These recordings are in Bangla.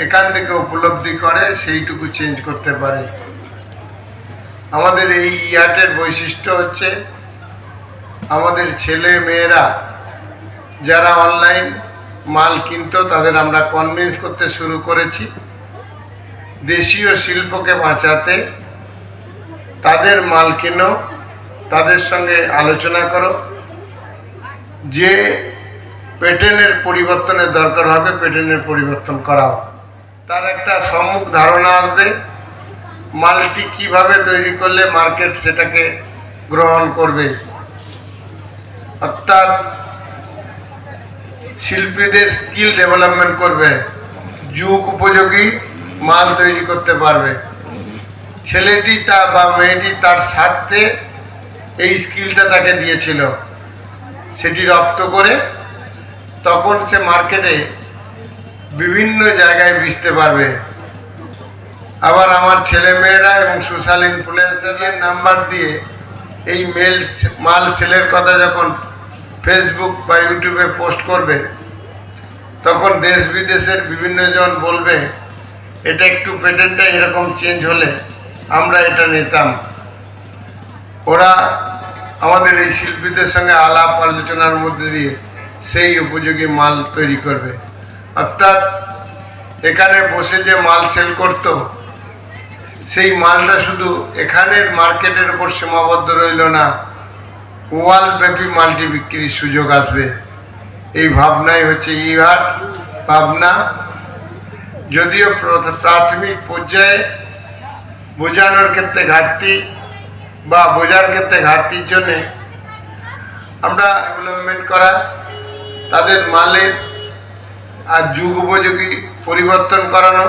এখান থেকে উপলব্ধি করে সেইটুকু চেঞ্জ করতে পারে। আমাদের এই হাটের বৈশিষ্ট্য হচ্ছে আমাদের ছেলে মেয়েরা যারা অনলাইন মাল কিনতো তাদের আমরা কনভিন্স করতে শুরু করেছি দেশীয় শিল্পকে বাঁচাতে। তাদের মাল কিনো, তাদের সঙ্গে আলোচনা করো, যে প্যাটার্নের পরিবর্তনের দরকার হবে প্যাটার্নের পরিবর্তন করাও। তার একটা সম্মুখ ধারণা আসবে মালটি কিভাবে তৈরি করলে মার্কেট সেটাকে গ্রহণ করবে। অর্থাৎ শিল্পীদের স্কিল ডেভেলপমেন্ট করবে, যুগ উপযোগী মাল তৈরি করতে পারবে। ছেলেটি বা মেয়েটি তার স্বার্থে এই স্কিলটা তাকে দিয়েছিল, সেটি রপ্ত করে তখন সে মার্কেটে বিভিন্ন জায়গায় বেচতে পারবে। আবার আমার ছেলে মেয়েরা এবং সোশ্যাল ইনফ্লুয়েন্সারের নাম্বার দিয়ে এই মাল সেলের কথা যখন ফেসবুক বা ইউটিউবে পোস্ট করবে তখন দেশ বিদেশের বিভিন্ন জন বলবে এটা একটু প্যাটার্নটা এরকম চেঞ্জ হলে আমরা এটা নিতাম। ওরা আমাদের এই শিল্পীদের সঙ্গে আলাপ আলোচনার মধ্যে দিয়ে সেই উপযোগী মাল তৈরি করবে। অর্থাৎ এখানে বসে যে মাল সেল করত সেই মালটা শুধু এখানের মার্কেটের উপর সীমাবদ্ধ রইল না, ওয়ার্ল্ড ব্যাপী মালটি বিক্রির সুযোগ আসবে। এই ভাবনাই হচ্ছে ইহার ভাবনা। যদিও প্রাথমিক পর্যায়ে বোঝানোর ক্ষেত্রে ঘাটতি বা বোঝার ক্ষেত্রে ঘাটতির জন্যে আমরা ডেভেলপমেন্ট করা, তাদের মালের আর যুগ উপযোগী পরিবর্তন করানো,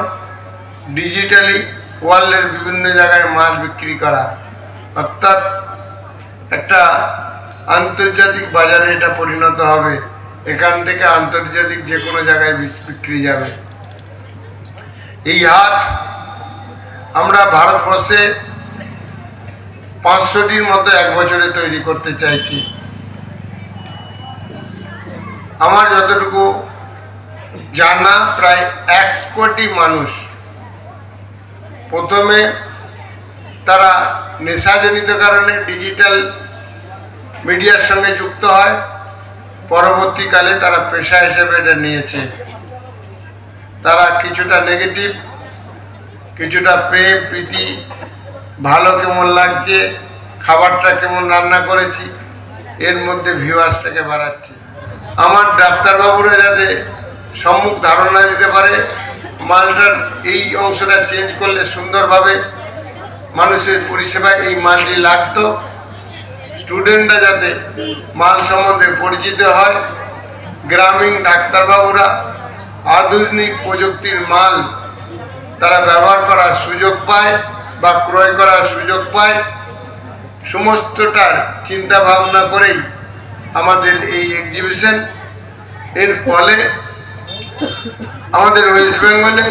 ডিজিটালি ওয়ার্ল্ডের বিভিন্ন জায়গায় মাল বিক্রি করা। অর্থাৎ একটা আন্তর্জাতিক বাজারে এটা পরিণত হবে, এখান থেকে আন্তর্জাতিক যে কোনো জায়গায় বিক্রি যাবে। এই হাট আমরা ভারতবর্ষে 500টির মতো এক বছরে তৈরি করতে চাইছি। আমার যতটুকু জানা প্রায় 1 কোটি মানুষ প্রথমে তারা নেশাজনিত কারণে ডিজিটাল মিডিয়ার সঙ্গে যুক্ত হয়, পরবর্তীকালে তারা পেশা হিসেবে এটা নিয়েছে। তারা কিছুটা নেগেটিভ, কিছুটা প্রেম প্রীতি, ভালো কেমন লাগছে, খাবারটা কেমন রান্না করেছি, এর মধ্যে ভিউয়ার্সটাকে বাড়াচ্ছে। আমার ডাক্তারবাবুরা যাতে সম্মুখ ধারণা দিতে পারে মালটার এই অংশটা চেঞ্জ করলে সুন্দরভাবে মানুষের পরিষেবায় এই মালটি লাগতো, স্টুডেন্টরা যাতে মাল সম্বন্ধে পরিচিত হয়, গ্রামীণ ডাক্তারবাবুরা আধুনিক প্রযুক্তির মাল তারা ব্যবহার করার সুযোগ পায় বা ক্রয় করার সুযোগ পায়, সমস্তটার চিন্তা ভাবনা করেই আমাদের এই এক্সিবিশন। এর ফলে আমাদের ওয়েস্ট বেঙ্গলে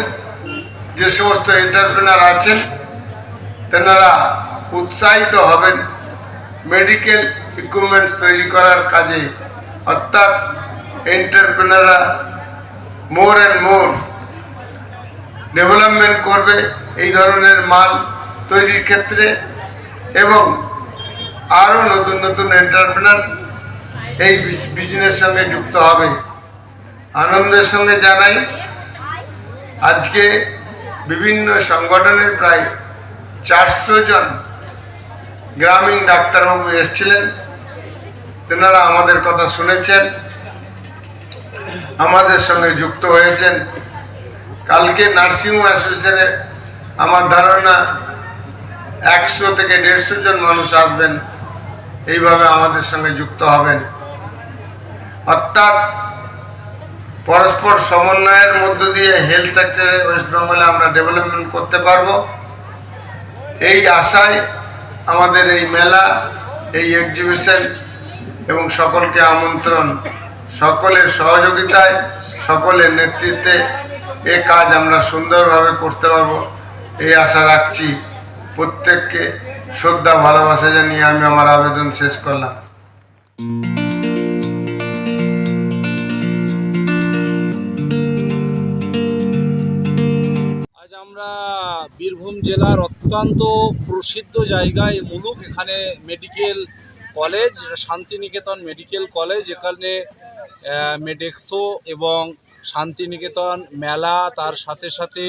যে সমস্ত এন্টারপ্রেনার আছেন তেনারা উৎসাহিত হবেন মেডিকেল ইকুইপমেন্টস তৈরি করার কাজে। অর্থাৎ এন্টারপ্রেনাররা মোর অ্যান্ড মোর ডেভেলপমেন্ট করবে এই ধরনের মাল তৈরির ক্ষেত্রে, এবং আরও নতুন নতুন এন্টারপ্রেনার এই বিজনেসের সঙ্গে যুক্ত হবে। আনন্দের সঙ্গে জানাই আজকে বিভিন্ন সংগঠনের প্রায় 400 জন গ্রামীণ ডাক্তারবাবু এসেছিলেন। তেনারা আমাদের কথা শুনেছেন, আমাদের সঙ্গে যুক্ত হয়েছেন। কালকে নার্সিংহোম অ্যাসোসিয়েশনে আমার ধারণা 100 থেকে 150 জন মানুষ আসবেন, এইভাবে আমাদের সঙ্গে যুক্ত হবেন। অর্থাৎ পরস্পর সমন্বয়ের মধ্য দিয়ে হেলথ সেক্টরে ওয়েস্ট বেঙ্গলে আমরা ডেভেলপমেন্ট করতে পারবো, এই আশায় আমাদের এই মেলা, এই এক্সিবিশন এবং সকলকে আমন্ত্রণ, সকলের সহযোগিতায়, সকলের নেতৃত্বে এ কাজ আমরা সুন্দরভাবে করতে পারবো এই আশা রাখছি। প্রত্যেককে শ্রদ্ধা ভালোবাসা জানিয়ে আমি আমার আবেদন শেষ করলাম। জেলার অত্যন্ত প্রসিদ্ধ জায়গায় মুলুক, এখানে medical college, Santiniketan medical college, এখানে মেডেক্সো এবং শান্তিনিকেতন মেলা, তার সাথে সাথে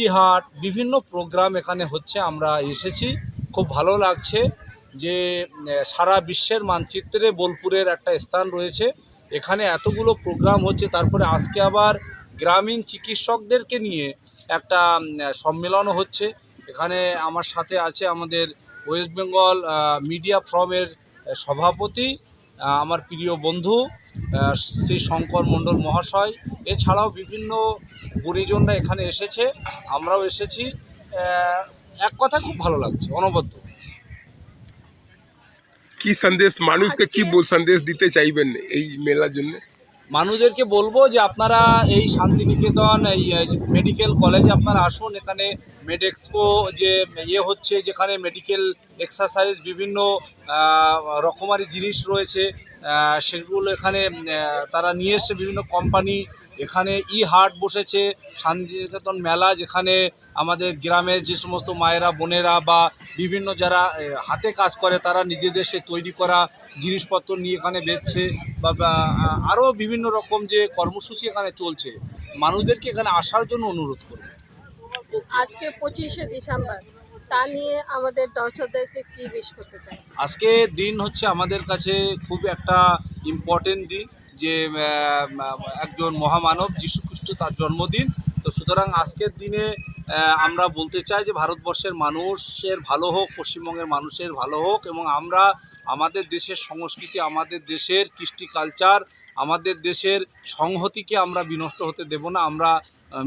ই-হাট, বিভিন্ন প্রোগ্রাম এখানে হচ্ছে। আমরা এসেছি, খুব ভালো লাগছে যে সারা বিশ্বের মানচিত্রে বোলপুরের একটা স্থান রয়েছে। এখানে এতগুলো প্রোগ্রাম হচ্ছে, তারপরে আজকে আবার গ্রামীণ চিকিৎসকদেরকে নিয়ে একটা সম্মেলনও হচ্ছে। এখানে আমার সাথে আছে আমাদের ওয়েস্ট বেঙ্গল মিডিয়া ফোরামের সভাপতি, আমার প্রিয় বন্ধু শ্রী শঙ্কর মণ্ডল মহাশয়। এছাড়াও বিভিন্ন গুণীজনরা এখানে এসেছে, আমরাও এসেছি। এক কথা খুব ভালো লাগছে, অনবদ্য। কি সন্দেশ মানুষকে কি সন্দেশ দিতে চাইবেন এই মেলার জন্য? মানুষদেরকে বলবো যে আপনারা এই শান্তিনিকেতন এই মেডিকেল কলেজে আপনারা আসুন। এখানে মেডেক্সপো যে হচ্ছে, যেখানে মেডিকেল এক্সারসাইজ বিভিন্ন রকমারি জিনিস রয়েছে, সেগুলো এখানে তারা নিয়ে এসছে বিভিন্ন কোম্পানি। এখানে ই-হাট বসেছে, শান্তিনিকেতন মেলা, যেখানে আমাদের গ্রামের যে সমস্ত মায়েরা বোনেরা বা বিভিন্ন যারা হাতে কাজ করে তারা নিজেদের সে তৈরি করা জিনিসপত্র নিয়ে এখানে বেচছে, বা আরও বিভিন্ন রকম যে কর্মসূচি এখানে চলছে। মানুষদেরকে এখানে আসার জন্য অনুরোধ করব। আজকে 25শে ডিসেম্বর, তা নিয়ে আমাদের দর্শকদেরকে কি উইশ করতে চাই? আজকে দিন হচ্ছে আমাদের কাছে খুব একটা ইম্পর্টেন্ট দিন, যে একজন মহামানব যীশু খ্রিস্ট, তার জন্মদিন। তো সুতরাং আজকের দিনে আমরা বলতে চাই যে ভারতবর্ষের মানুষের ভালো হোক, পশ্চিমবঙ্গের মানুষের ভালো হোক, এবং আমরা আমাদের দেশের সংস্কৃতি, আমাদের দেশের কৃষ্টি কালচার, আমাদের দেশের সংহতিকে আমরা বিনষ্ট হতে দেব না। আমরা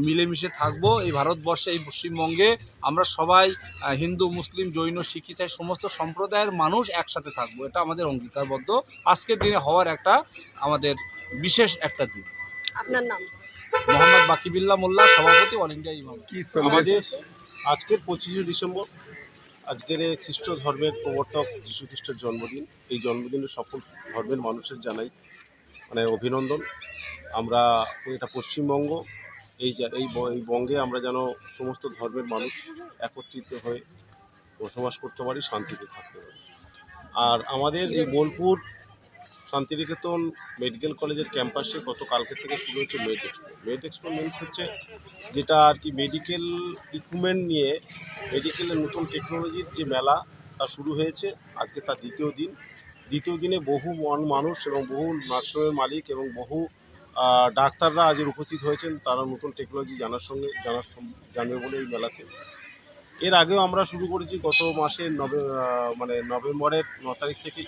মিলেমিশে থাকব এই ভারতবর্ষে, এই পশ্চিমবঙ্গে। আমরা সবাই হিন্দু, মুসলিম, জৈন, শিখ, ইসাই সমস্ত সম্প্রদায়ের মানুষ একসাথে থাকবো, এটা আমাদের অঙ্গীকারবদ্ধ। আজকের দিনে হওয়ার একটা আমাদের বিশেষ একটা দিন। আপনার নাম? মোহাম্মদ বাকিবিল্লাহ মোল্লা, সভাপতি, অল ইন্ডিয়া ইমাম। কি আমাদের আজকের 25শে ডিসেম্বর, আজকের খ্রিস্ট ধর্মের প্রবর্তক যীশু খ্রিস্টের জন্মদিন। এই জন্মদিনে সকল ধর্মের মানুষের জানাই অভিনন্দন। আমরা এটা পশ্চিমবঙ্গ, এই বঙ্গে আমরা যেন সমস্ত ধর্মের মানুষ একত্রিত হয়ে বসবাস করতে পারি, শান্তিতে থাকতে পারি। আর আমাদের এই বোলপুর শান্তিনিকেতন মেডিকেল কলেজের ক্যাম্পাসে গতকালকে থেকে শুরু হচ্ছে মেডেক্সপো মিনস হচ্ছে যেটা আর কি মেডিকেল ইকুইপমেন্ট নিয়ে মেডিকেলের নতুন টেকনোলজির যে মেলা, তা শুরু হয়েছে। আজকে তার দ্বিতীয় দিনে বহু মানুষ এবং বহু নার্সিংহোমের মালিক এবং বহু ডাক্তাররা আজ উপস্থিত হয়েছেন। তারা নতুন টেকনোলজি জানবে বলে এই মেলাতে। এর আগেও আমরা শুরু করেছি গত মাসে নভেম্বরের 9 তারিখ থেকে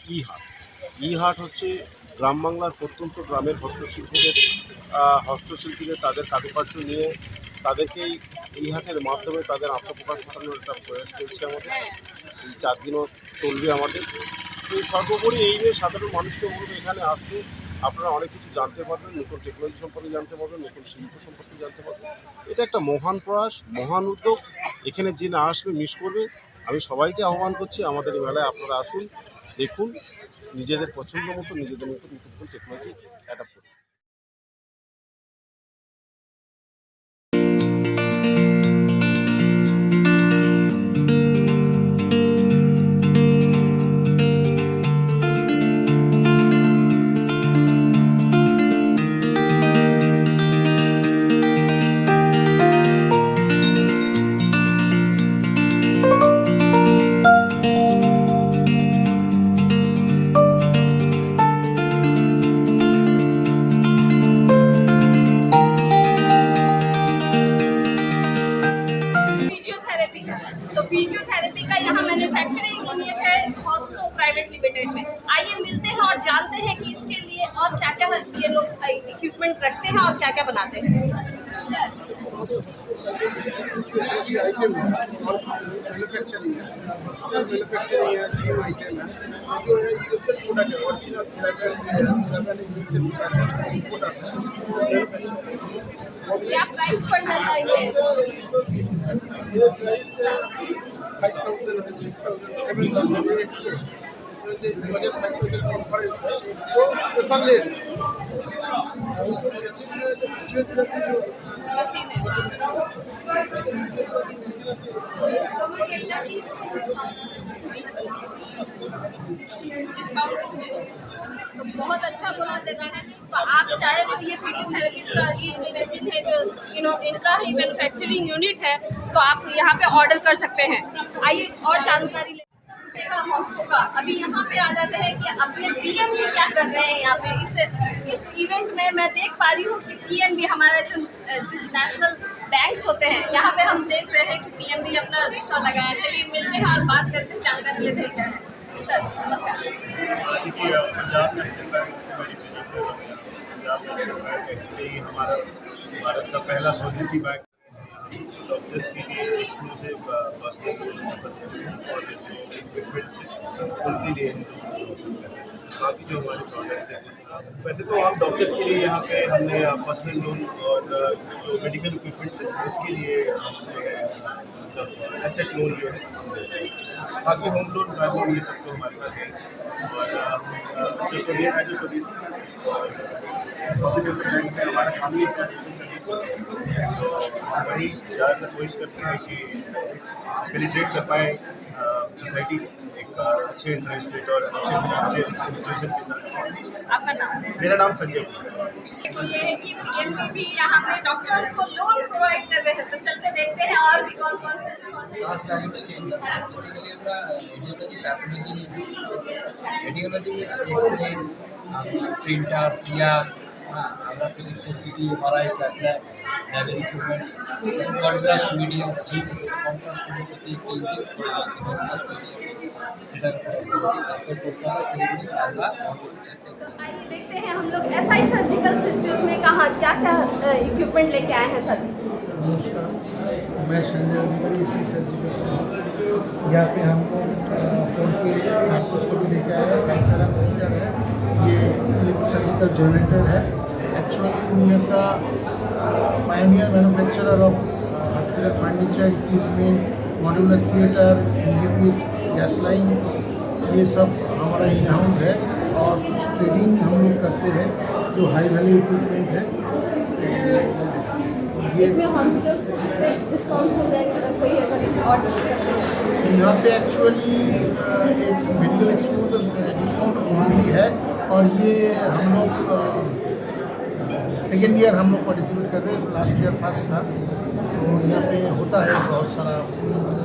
ই-হাট হচ্ছে গ্রাম বাংলার প্রত্যন্ত গ্রামের হস্তশিল্পীদের তাদের কারুকার্য নিয়ে তাদেরকেই এই হাটের মাধ্যমে তাদের আত্মপ্রকাশ ঘটানোর একটা প্রয়াস চলছে আমাদের। এই 4 দিনও চলবে আমাদের। তো সর্বোপরি এই নিয়ে সাধারণ মানুষকে বলবো এখানে আসতে, আপনারা অনেক কিছু জানতে পারবেন, নতুন টেকনোলজি সম্পর্কে জানতে পারবেন, নতুন শিল্প সম্পর্কে জানতে পারবেন। এটা একটা মহান প্রয়াস, মহান উদ্যোগ। এখানে যে না আসবে মিস করবে। আমি সবাইকে আহ্বান করছি আমাদের এই মেলায় আপনারা আসুন, দেখুন, নিজেদের পছন্দ মতো নিজেদের নতুন টেকনোলজি অ্যাডাপ্ট করুন। तो फिजियोथेरेपी का यहाँ मैन्युफैक्चरिंग यूनिट है हॉस्को प्राइवेट लिमिटेड में। आइए मिलते हैं और जानते हैं कि इसके लिए और क्या क्या ये लोग इक्विपमेंट रखते हैं और क्या क्या बनाते हैं। मैन्युफैक्चरिंग है, जिम आइटम है, जो है यूएसएल प्रोडक्ट है, ओरिजिनल प्रोडक्ट है। क्या प्राइस पड़ना चाहिए? ये प्राइस 5,000 है, 6,000, 7,000 एक्सपोर्ट। इसमें जो बजट 5,000 कॉन्फ्रेंस है, इसको स्पेशल ले मशीन है। तो बहुत अच्छा सुना देता है। तो आप चाहे तो ये फिजियोथेरेपिस्ट का ये मेडिसिन है जो इनका ही मैन्युफैक्चरिंग यूनिट है, तो आप यहाँ पे ऑर्डर कर सकते हैं। आइए और जानकारी लेगा हॉस्को का। अभी यहाँ पे आ जाते हैं कि अपने पीएनबी क्या कर रहे हैं यहाँ पे। इस इवेंट में मैं देख पा रही हूँ कि पीएनबी हमारा जो नेशनल बैंक्स होते हैं, यहाँ पे हम देख रहे हैं कि पीएनबी अपना स्टॉल लगाया। चलिए मिलते हैं और बात करते हैं, जानकारी लेते हैं क्या है। सर नमस्कार। देखिए, पंजाब नेशनल बैंक हमारी पंजाब नेशनल बैंक एक्चुअली हमारा भारत का पहला स्वदेशी बैंक डॉक्टर्स के लिए एक्सक्लूसिव और इक्विपमेंट्स उनके लिए बाकी जो हमारे प्रोडक्ट्स हैं। वैसे तो हम डॉक्टर्स के लिए यहाँ पे हमने पर्सनल लोन और जो मेडिकल इक्विपमेंट्स हैं उसके लिए मतलब एसेट लोन जो है, बाकी होम लोन कार लोन ये सब तो हमारे साथ है। और जो स्वदेशी पब्लिक सेक्टर बैंक में हमारा काम ही सर्विस तो वही ज़्यादातर कोशिश करते हैं कि पेनिट्रेट कर पाए सोसाइटी एक अच्छे इंटरेस्ट रेट और अच्छे फाइनेंशियल इंक्लूजन के साथ। आपका नाम? मेरा नाम संजय कुमार। तो ये है कि पीएनबी भी यहाँ पे डॉक्टर्स को लोन प्रोवाइड कर रहे हैं, तो चलते देखते हैं और भी कौन कौन से स्टॉल প্রিন্টার সিআর আমরা ফিলিপসের সিটি এমআরআই ক্যাটল্যাব ল্যাবের ইকুইপমেন্টস কন্ট্রাস্ট মিডিয়াম জিপ কন্ট্রাস্ট সিটি ইঞ্জিন সেটা আজকে কলকাতা সেগুলি আমরা आइए देखते हैं हम लोग एसआई सर्जिकल इंस्टीट्यूट में कहाँ क्या क्या इक्विपमेंट लेके आए हैं सर। नमस्कार, मैं संजय अधिकारी इसी सर्जिकल से हूँ। यहाँ पे हमको 4K माइक्रोस्कोपी लेके आए हैं, फैक्टर मॉनिटर है, ये सर्जिकल जनरेटर है। एक्चुअली दुनिया का pioneer manufacturer of hospital furniture, equipment, modular theatre, MGPS, gas line, ये सब हमारा इन हाउस है। और कुछ ट्रेडिंग हम लोग करते हैं जो हाई वैल्यू इक्विपमेंट है। इसमें हॉस्पिटल्स को डिस्काउंट्स मिल जाएंगे अगर कोई ऑर्डर करते हैं। यहाँ पे एक्चुअली एक मेडिकल एक्सपो डिस्काउंट ऑलरेडी है और ये हम लोग सेकेंड ईयर हम लोग पार्टिसिपेट कर रहे हैं, लास्ट ईयर फर्स्ट था। तो यहाँ पे होता है बहुत सारा।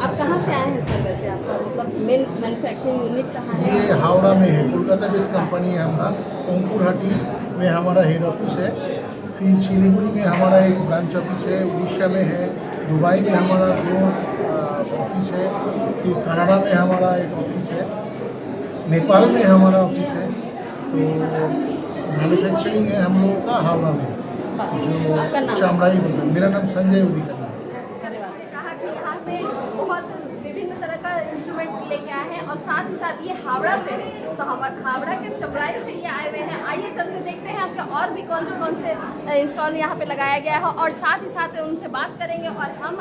आप कहाँ से आए हैं सर? वैसे आपका मतलब मेन मैन्युफैक्चरिंग यूनिट कहाँ है? ये हावड़ा में है, कोलकाता बेस्ड कंपनी है हमारा। ओमपुरहाटी में हमारा हेड ऑफिस है, फिर सिलीगुड़ी में हमारा एक ब्रांच ऑफिस है, उड़ीसा में है, दुबई में हमारा 2 ऑफिस है, फिर कनाडा में हमारा एक ऑफिस है, नेपाल में हमारा ऑफिस है। तो मैन्युफैक्चरिंग है हम लोगों का हावड़ा में, आपका नाम? जो चामड़ाई बोलते हैं। मेरा नाम संजय अधिकारी। धन्यवाद। कहा कि यहाँ पे बहुत विभिन्न तरह का इंस्ट्रूमेंट लेके आए हैं और साथ ही साथ ये हावड़ा से है, तो हमारे हावड़ा के चमराई से ये आए हुए हैं। आइए चलते देखते हैं आपके और भी कौन से इंस्टॉल यहाँ पे लगाया गया है और साथ ही साथ उनसे बात करेंगे और हम